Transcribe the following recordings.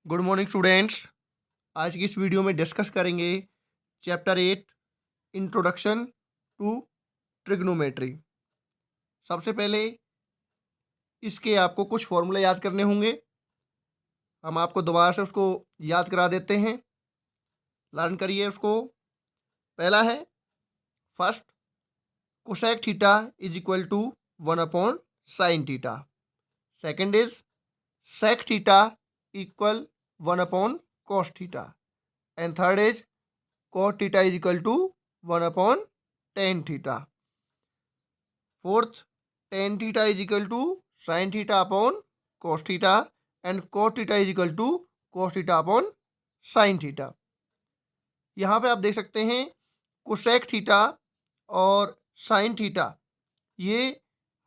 Good morning students. आज की इस वीडियो में डिस्कस करेंगे चैप्टर 8 इंट्रोडक्शन टू ट्रिग्नोमेट्री। सबसे पहले इसके आपको कुछ फॉर्मूले याद करने होंगे। हम आपको दोबारा से उसको याद करा देते हैं, लर्न करिए उसको। पहला है first, cosec theta is equal to 1 upon sine theta. Second is sec theta equal 1 upon cos theta. And third is cot theta is equal to 1 upon tan theta. Fourth, tan theta is equal to sine theta upon cos theta and cot theta is equal to cos theta upon sine theta. यहाँ पे आप देख सकते हैं cosec theta और sine theta, ये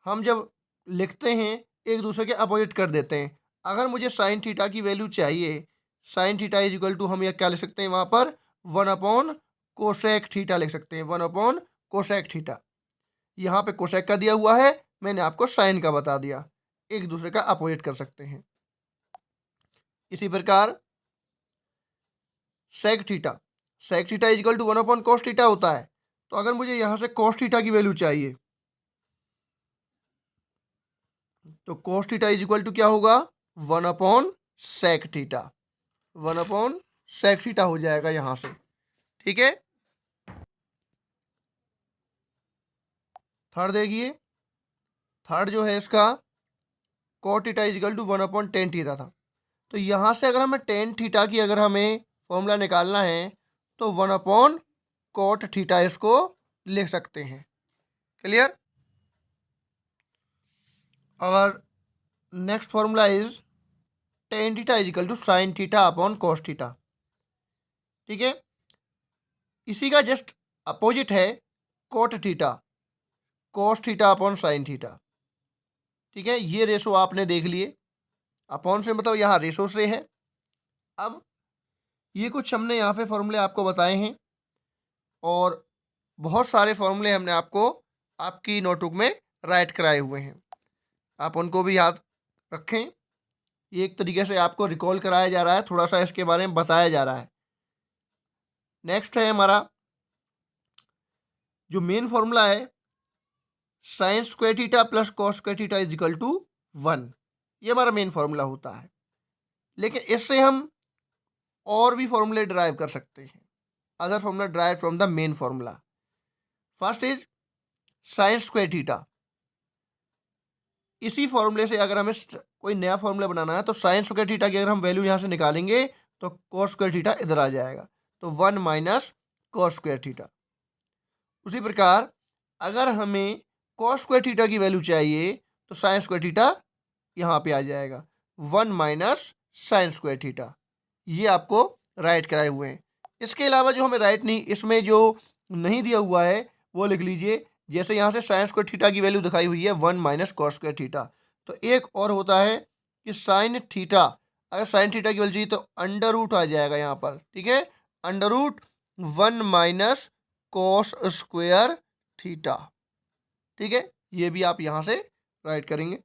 हम जब लिखते हैं एक दूसरे के अपोजिट कर देते हैं। अगर मुझे साइन थीटा की वैल्यू चाहिए, sine theta is equal to हम यह क्या लिख सकते हैं वहाँ पर 1 अपॉन कोसेक थीटा लिख सकते हैं, 1 अपॉन कोसेक थीटा। यहाँ पे कोसेक का दिया हुआ है, मैंने आपको साइन का बता दिया, एक दूसरे का अपोजिट कर सकते हैं। इसी प्रकार sec theta, sec theta is equal to 1 upon cos theta होता है। तो अगर मुझे यहाँ से कॉस थीटा की वैल्यू चाहिए तो cos theta is equal to क्या होगा 1 upon sec theta, 1 upon sec theta हो जाएगा यहाँ से। ठीक है। थर्ड देखिए, थर्ड जो है इसका cot theta is equal to 1 upon tan theta था। तो यहाँ से अगर हमें टेन थीटा की अगर हमें फॉर्मूला निकालना है तो 1 अपॉन कॉट थीटा इसको लिख सकते हैं। क्लियर। और next formula is tan theta is equal to sine theta upon cos theta. ठीक है। इसी का जस्ट अपोजिट है cot theta, cos theta upon sine theta. ठीक है, ये रेशो आपने देख लिए, अपॉन से मतलब यहाँ रेशो से है। अब ये कुछ हमने यहाँ पे फॉर्मूले आपको बताए हैं और बहुत सारे फॉर्मूले हमने आपको आपकी नोटबुक में राइट कराए हुए हैं, आप उनको भी याद रखें। ये एक तरीके से आपको रिकॉल कराया जा रहा है, थोड़ा सा इसके बारे में बताया जा रहा है। नेक्स्ट है हमारा जो मेन फॉर्मूला है sine square theta plus cos square theta is equal to 1। ये हमारा मेन फॉर्मूला होता है, लेकिन इससे हम और भी फॉर्मूले ड्राइव कर सकते हैं। Other formula drive from the main formula. First is sine square theta. इसी फॉर्मूले से अगर हमें कोई नया फॉर्मूला बनाना है तो साइन स्क्वायर थीटा की अगर हम वैल्यू यहाँ से निकालेंगे तो कॉस स्क्वायर थीटा इधर आ जाएगा, तो 1 माइनस कॉस स्क्वायर थीटा। उसी प्रकार अगर हमें कॉस स्क्वायर थीटा की वैल्यू चाहिए तो साइन स्क्वायर थीटा यहाँ पे आ जाएगा, 1 माइनस साइन स्क्वायर थीटा। ये आपको राइट कराए हुए हैं। इसके अलावा जो हमें राइट नहीं, इसमें जो नहीं दिया हुआ है वो लिख लीजिए। जैसे यहाँ से साइन स्क्वायर थीटा की वैल्यू दिखाई हुई है 1 माइनस कॉस स्क्वायर थीटा। तो एक और होता है कि साइन थीटा, अगर साइन थीटा की वैल्यू चाहिए तो अंडर रूट आ जाएगा यहाँ पर। ठीक है, under root 1 minus cos square theta. ठीक है, ये भी आप यहाँ से राइट करेंगे।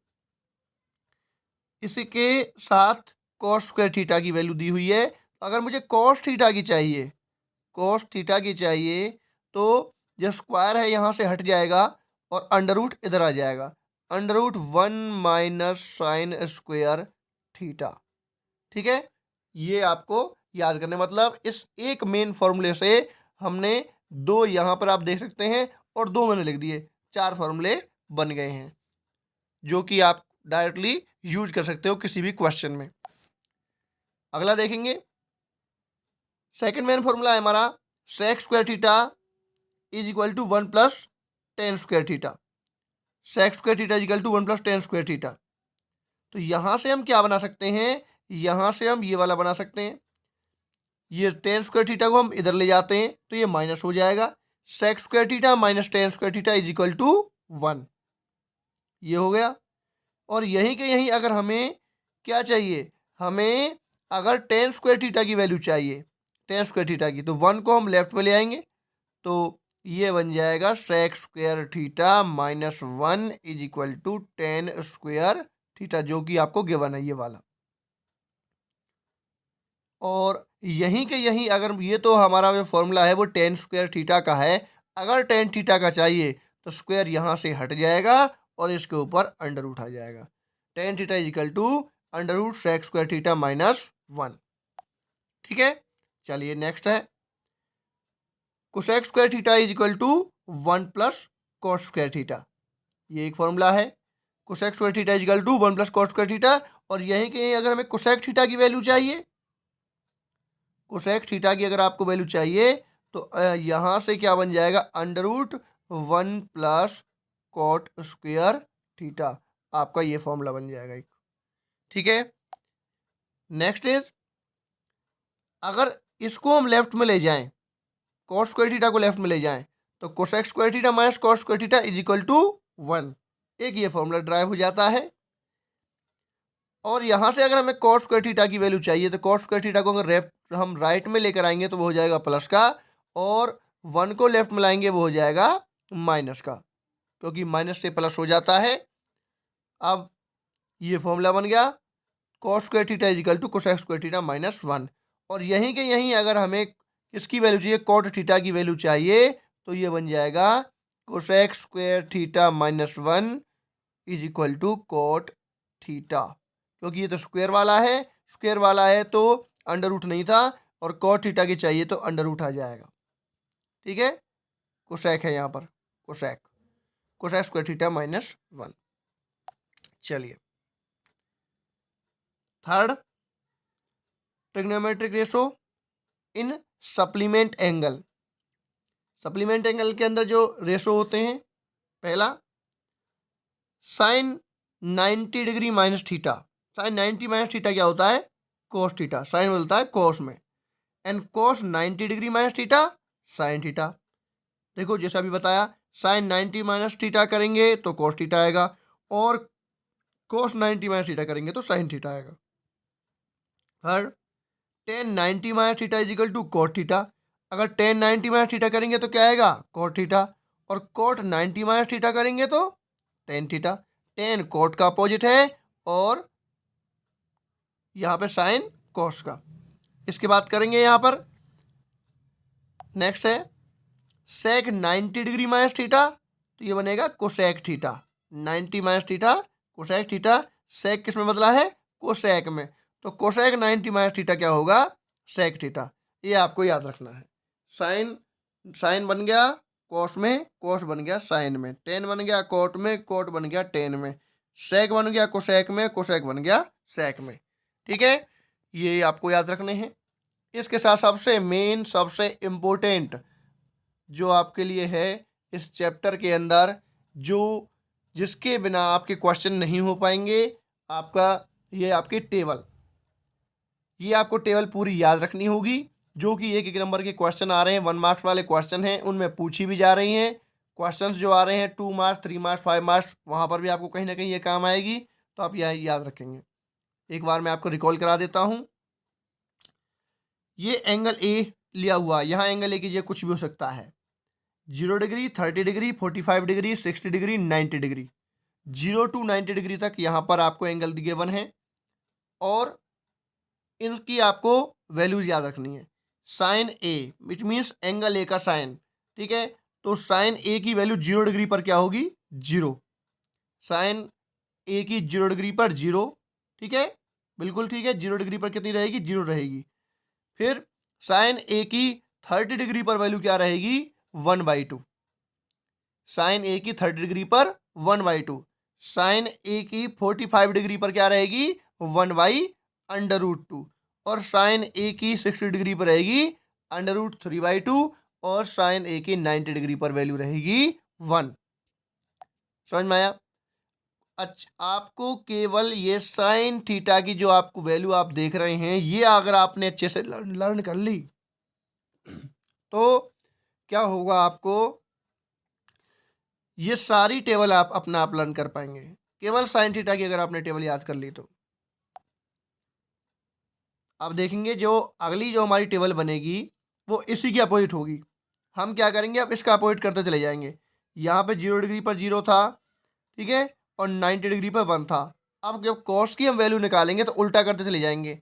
इसी के साथ कॉस स्क्वायर थीटा की वैल्यू दी हुई है। अगर मुझे कॉस थीटा की चाहिए, कॉस थीटा की चाहिए तो जो स्क्वायर है यहाँ से हट जाएगा और अंडर रूट इधर आ जाएगा, under root 1 minus sine square theta. ठीक है, ये आपको याद करने, मतलब इस एक मेन फॉर्मूले से हमने दो यहाँ पर आप देख सकते हैं और दो मैंने लिख दिए, 4 फॉर्मूले बन गए हैं जो कि आप डायरेक्टली यूज कर सकते हो किसी भी क्वेश्चन में। अगला देखेंगे, सेकंड मेन फॉर्मूला है हमारा sec square theta is equal to 1 plus tan square theta. Sec square theta is equal to 1 plus tan square theta. तो यहाँ से हम क्या बना सकते हैं, यहाँ से हम ये वाला बना सकते हैं। ये टेन स्क्वायर थीटा को हम इधर ले जाते हैं तो ये माइनस हो जाएगा, sec square theta minus tan square theta is equal to 1। ये हो गया। और यहीं के यहीं अगर हमें क्या चाहिए, हमें अगर टेन स्क्वायर थीटा की वैल्यू चाहिए, टेन स्क्वायर थीटा की, तो 1 को हम लेफ्ट में ले आएंगे तो ये बन जाएगा sec square theta minus 1 is equal to tan square theta, जो कि आपको गिवन है ये वाला। और यहीं के यहीं अगर ये तो हमारा जो फॉर्मूला है वो टेन स्क्वायर थीटा का है, अगर टेन थीटा का चाहिए तो स्क्वायर यहाँ से हट जाएगा और इसके ऊपर अंडर रूट आ जाएगा। Tan theta is equal to under root sec square theta minus 1। ठीक है, चलिए नेक्स्ट है cosec square theta is equal to 1 plus cos square theta. ये एक फॉर्मूला है, cosec square theta is equal to 1 plus cos square theta. और यहीं के अगर हमें कोसेक थीटा की वैल्यू चाहिए, कोसेक थीटा की अगर आपको वैल्यू चाहिए तो यहाँ से क्या बन जाएगा, under root 1 plus cot square theta, आपका ये फॉर्मूला बन जाएगा एक। ठीक है, नेक्स्ट इज अगर इसको हम लेफ्ट में ले जाएं, कॉट स्क्वायर थीटा को लेफ्ट में ले जाएं, तो cosec square theta minus cot square theta is equal to 1। एक ये फॉर्मूला ड्राइव हो जाता है। और यहाँ से अगर हमें कॉट स्क्वायर थीटा की वैल्यू चाहिए तो कॉट स्क्वायर थीटा को अगर हम राइट में लेकर आएंगे तो वो हो जाएगा प्लस का, और 1 को लेफ्ट में लाएंगे वो हो जाएगा माइनस का, क्योंकि माइनस से प्लस हो जाता है। अब ये फॉर्मूला बन गया cot square theta is equal to cosec square theta minus 1। और यहीं के यहीं अगर हमें किसकी वैल्यू चाहिए, कॉट थीटा की वैल्यू चाहिए, तो ये बन जाएगा cosec square theta minus 1 is equal to cot theta, क्योंकि ये तो स्क्वायर वाला है तो अंडर रूट नहीं था, और कॉट थीटा की चाहिए तो अंडर रूट आ जाएगा। ठीक है, कोसेक है यहाँ पर, कोसेक स्क्वायर थीटा माइनस 1। चलिए third, trigonometric ratio in supplement angle. Supplement angle के अंदर जो रेशो होते हैं, पहला sine 90 degree minus theta. Sine 90 minus theta क्या होता है, कोस थीटा, साइन बोलता है कोस में, and cos 90 degree minus theta sine theta. देखो जैसा अभी बताया, साइन 90 माइनस थीटा करेंगे तो कोस थीटा आएगा, और कोस 90 माइनस थीटा करेंगे तो साइन थीटा आएगा। Third, tan 90 minus theta is equal to cot theta. अगर टेन 90 माइनस थीटा करेंगे तो क्या आएगा, कोट थीटा, और कोट 90 माइनस थीटा करेंगे तो टेन थीटा। टेन कोट का अपोजिट है, और यहाँ पे साइन कोस का। इसके बाद करेंगे यहाँ पर, नेक्स्ट है सेक 90 डिग्री माइनस थीटा, तो ये बनेगा cosec theta. 90 minus theta cosec theta, sec किस में बदला है, कोसेक में, तो कोसेक 90 माइनस थीटा क्या होगा, सेक थीटा। ये आपको याद रखना है। साइन साइन बन गया कोस में, कोस बन गया साइन में, टेन बन गया कोट में, कोट बन गया टेन में, सेक बन गया कोसेक में, कोसेक बन गया सेक में। ठीक है, ये आपको याद रखने हैं। इसके साथ सबसे मेन, सबसे इम्पोर्टेंट जो आपके लिए है इस चैप्टर के अंदर, जो जिसके बिना आपके क्वेश्चन नहीं हो पाएंगे, आपका ये आपकी टेबल, ये आपको टेबल पूरी याद रखनी होगी, जो कि एक नंबर के क्वेश्चन आ रहे हैं, 1 मार्क्स वाले क्वेश्चन हैं, उनमें पूछी भी जा रही हैं। क्वेश्चंस जो आ रहे हैं 2 मार्क्स, 3 मार्क्स, 5 मार्क्स, वहाँ पर भी आपको कहीं ना कहीं ये काम आएगी, तो आप यह याद रखेंगे। एक बार मैं आपको रिकॉल करा देता हूँ। ये एंगल ए लिया हुआ, यहाँ एंगल ए कीजिए, कुछ भी हो सकता है, 0 degree, 30 degree, 45 degree, 60 degree, 90 degree, 0 to 90 degree तक यहाँ पर आपको एंगल गिवन है, और इनकी आपको वैल्यूज याद रखनी है। Sine A it means angle A का साइन, ठीक है, तो साइन ए की वैल्यू 0 डिग्री पर क्या होगी, 0। साइन ए की 0 डिग्री पर 0, ठीक है, बिल्कुल ठीक है, 0 डिग्री पर कितनी रहेगी, 0 रहेगी। फिर साइन ए की 30 डिग्री पर वैल्यू क्या रहेगी, 1/2। साइन ए की 30 डिग्री पर 1/2। साइन ए की 45 डिग्री पर क्या रहेगी, 1/√2। और साइन ए की 60 डिग्री पर रहेगी √3/2, और साइन ए की 90 डिग्री पर वैल्यू रहेगी 1। समझ में आया? अच्छा, आपको केवल ये साइन थीटा की जो आपको वैल्यू आप देख रहे हैं, ये अगर आपने अच्छे से लर्न कर ली तो क्या होगा, आपको ये सारी टेबल आप अपना आप लर्न कर पाएंगे, केवल साइन थीटा की अगर आपने टेबल याद कर ली तो। अब देखेंगे जो अगली जो हमारी टेबल बनेगी वो इसी की अपोजिट होगी। हम क्या करेंगे, अब इसका अपोजिट करते चले जाएंगे। यहाँ पे 0 डिग्री पर 0 था, ठीक है, और 90 डिग्री पर 1 था। अब जब कॉस की हम वैल्यू निकालेंगे तो उल्टा करते चले जाएंगे।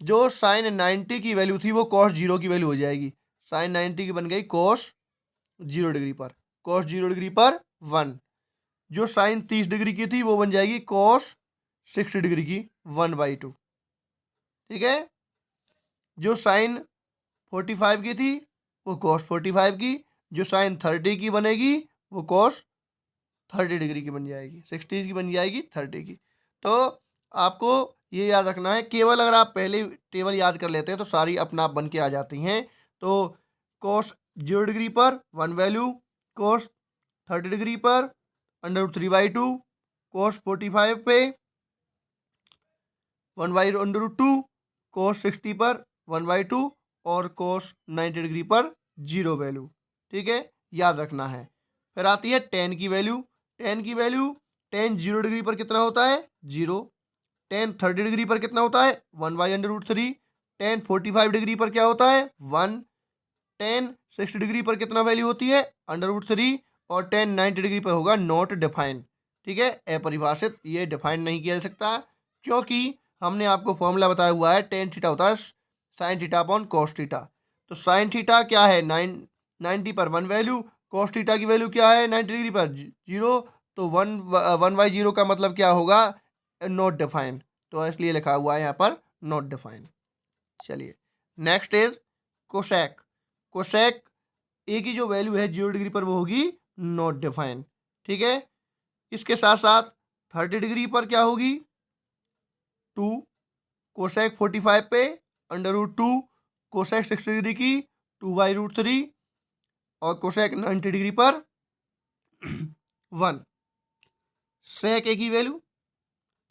जो साइन 90 की वैल्यू थी वो cos 0 की वैल्यू हो जाएगी। साइन 90 की बन गई cos 0 डिग्री पर, cos 0 डिग्री पर 1। जो साइन 30 डिग्री की थी वो बन जाएगी cos 60 डिग्री की 1/2। ठीक है। जो साइन 45 की थी वो cos 45 की, जो साइन 30 की बनेगी वो cos 30 डिग्री की बन जाएगी, 60 की बन जाएगी 30 की। तो आपको ये याद रखना है, केवल अगर आप पहले टेबल याद कर लेते हैं तो सारी अपना आप बन के आ जाती हैं। तो cos 0 डिग्री पर 1 वैल्यू, cos 30 डिग्री पर √3/2, cos 45 पे 1/√2, cos 60 पर 1/2 और cos 90 डिग्री पर 0 वैल्यू। ठीक है, याद रखना है। फिर आती है tan की वैल्यू। tan की वैल्यू, tan 0 डिग्री पर कितना होता है 0, tan 30 डिग्री पर कितना होता है 1/√3, tan 45 डिग्री पर क्या होता है 1, tan 60 डिग्री पर कितना वैल्यू होती है √3 और tan 90 डिग्री पर होगा नॉट डिफाइंड। ठीक है, अपरिभाषित, ये डिफाइंड नहीं किया जा सकता क्योंकि हमने आपको फॉर्मूला बताया हुआ है tan थीटा होता है sin theta upon cos theta. तो sin थीटा क्या है 90 पर 1 वैल्यू, cos थीटा की वैल्यू क्या है 90 डिग्री पर 0, तो 1/0 का मतलब क्या होगा नॉट डिफाइंड, तो इसलिए लिखा हुआ है यहाँ पर नॉट डिफाइंड। चलिए नेक्स्ट इज कोसेक। कोसेक ए की जो वैल्यू है 0 डिग्री पर वो होगी नॉट डिफाइंड। ठीक है, इसके साथ साथ 30 डिग्री पर क्या होगी 2, कोसेक 45 पे √2, कोसेक 60 डिग्री की 2/√3 और कोसेक 90 डिग्री पर 1। सेक ए की वैल्यू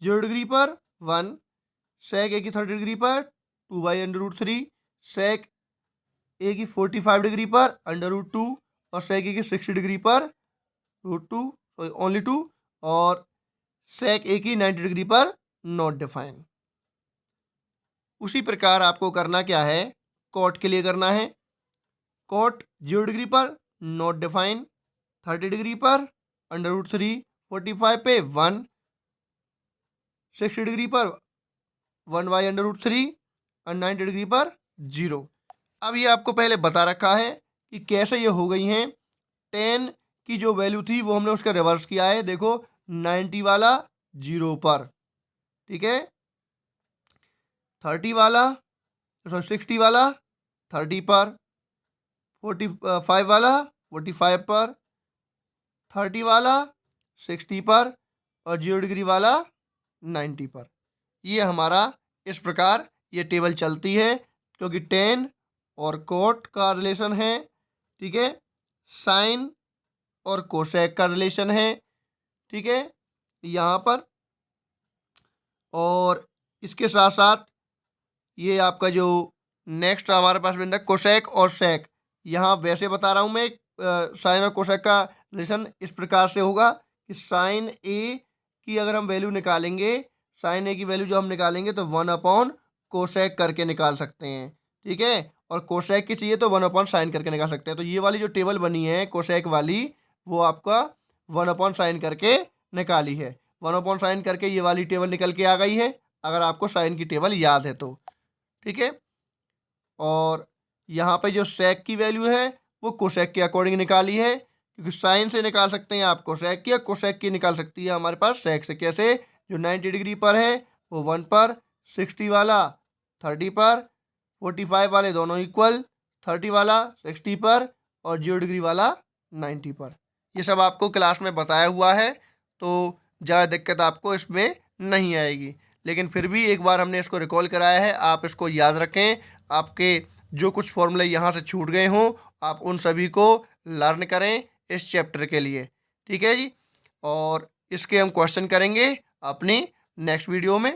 0 डिग्री पर 1, सेक ए की 30 डिग्री पर 2/√3, सेक ए की 45 डिग्री पर √2 और सेक ए की 60 डिग्री पर √2, ओनली 2 और सेक ए की 90 डिग्री पर नॉट डिफाइन। उसी प्रकार आपको करना क्या है, कॉट के लिए करना है। कॉट 0 डिग्री पर नॉट डिफाइन, 30 डिग्री पर √3, 45 पे 1, 60 डिग्री पर 1/√3 और 90 डिग्री पर 0। अब ये आपको पहले बता रखा है कि कैसे ये हो गई हैं। 10 की जो वैल्यू थी वो हमने उसका रिवर्स किया है, देखो 90 वाला 0 पर, ठीक है, 30 वाला 60 वाला 30 पर, 45 वाला 45 पर, 30 वाला 60 पर और 0 डिग्री वाला 90 पर। ये हमारा इस प्रकार ये टेबल चलती है क्योंकि tan और cot का रिलेशन है, ठीक है, साइन और कोसेक का रिलेशन है, ठीक है, यहाँ पर। और इसके साथ साथ ये आपका जो नेक्स्ट हमारे पास बन कोसेक और सेक, यहाँ वैसे बता रहा हूँ मैं, साइन और कोसेक का रिलेशन इस प्रकार से होगा कि साइन ए की अगर हम वैल्यू निकालेंगे, साइन ए की वैल्यू जो हम निकालेंगे तो 1 कोसेक करके निकाल सकते हैं, ठीक है, और कोसेक की चाहिए तो 1/sin करके निकाल सकते हैं। तो ये वाली जो टेबल बनी है कोसेक वाली वो आपका 1/sin करके निकाली है, 1/sin करके ये वाली टेबल निकल के आ गई है अगर आपको साइन की टेबल याद है तो, ठीक है। और यहाँ पे जो सेक की वैल्यू है वो कोसेक के अकॉर्डिंग निकाली है क्योंकि साइन से निकाल सकते हैं आप कोसेक की, कोसेक की निकाल सकती है हमारे पास सेक से। कैसे, जो 90 डिग्री पर है वो 1 पर, 60 वाला 30 पर, 45 वाले दोनों इक्वल, 30 वाला 60 पर और 0 डिग्री वाला 90 पर। ये सब आपको क्लास में बताया हुआ है तो ज़्यादा दिक्कत आपको इसमें नहीं आएगी, लेकिन फिर भी एक बार हमने इसको रिकॉल कराया है, आप इसको याद रखें। आपके जो कुछ फॉर्मूले यहाँ से छूट गए हों आप उन सभी को लर्न करें इस चैप्टर के लिए, ठीक है जी। और इसके हम क्वेश्चन करेंगे अपनी नेक्स्ट वीडियो में।